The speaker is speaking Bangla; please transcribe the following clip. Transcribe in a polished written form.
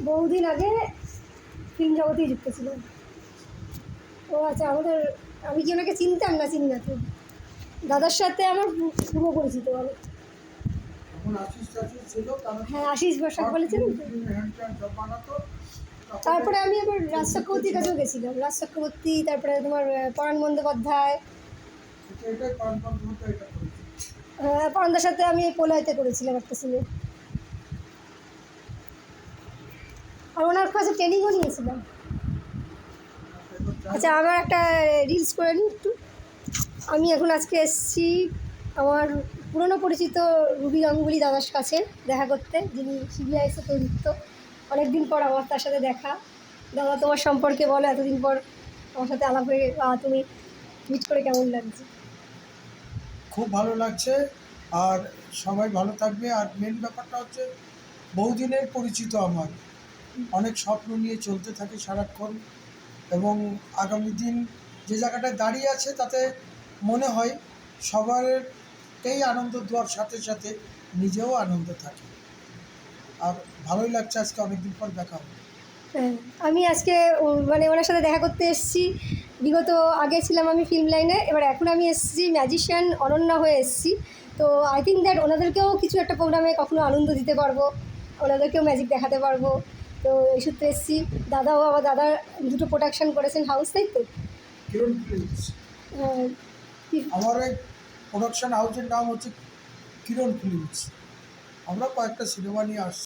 বহুদিন আগে ফিল্ম জগতেই যুক্ত ছিলাম। ও আচ্ছা, আমি কি ওনাকে চিনতাম না চিনি না তো। দাদার সাথে আমার শুভ পরিচিত বলো। হ্যাঁ, আশিস বসাক বলেছিলেন তো। তারপরে আমি আবার রাজ চক্রবর্তীর কাছেও গেছিলাম। রাজ চক্রবর্তী, তারপরে তোমার পরাণ বন্দ্যোপাধ্যায়। পরাণদার সাথে আমি পোলাইতে করেছিলাম একটা সিনে। আর ওনার কাছে ট্রেনিংও নিয়েছিলাম। আচ্ছা, আমার একটা রিলস করে নিই একটু। আমি এখন আজকে এসেছি আমার পুরনো পরিচিত রুবি গাঙ্গুলি দাদার কাছে দেখা করতে, যিনি সিবিআইএসে প্রযুক্ত। অনেকদিন পর আমার তার সাথে দেখা। দাদা, তোমার সম্পর্কে বলো, এতদিন পর আমার সাথে আলাপ হয়ে তুমি মিট করে কেমন লাগছে? খুব ভালো লাগছে, আর সবাই ভালো থাকবে। আর মেন ব্যাপারটা হচ্ছে বহুদিনের পরিচিত আমার, অনেক স্বপ্ন নিয়ে চলতে থাকে সারাক্ষণ, এবং আগামী দিন যে জায়গাটায় দাঁড়িয়ে আছে তাতে মনে হয় সবারকেই আনন্দ দেওয়ার সাথে সাথে নিজেও আনন্দ থাকে। আর ভালোই লাগছে আজকে অনেকদিন পর দেখা হবে। হ্যাঁ, আমি আজকে মানে ওনার সাথে দেখা করতে এসেছি। বিগত আগে ছিলাম আমি ফিল্ম লাইনে, এবার এখন আমি এসেছি ম্যাজিশিয়ান অনন্যা হয়ে এসেছি। তো আই থিঙ্ক দ্যাট ওনাদেরকেও কিছু একটা প্রোগ্রামে কখনো আনন্দ দিতে পারবো, ওনাদেরকেও ম্যাজিক দেখাতে পারবো। তো এই সূত্রে এসেছি। দাদাও আমার দাদার দুটো প্রোডাকশান করেছেন হাউস, তাই তো? কিরণ ফিল্মস। আমার এই প্রোডাকশন হাউসের নাম হচ্ছে কিরণ ফিল্মস। আমরা কয়েকটা সিনেমা নিয়ে আসছি।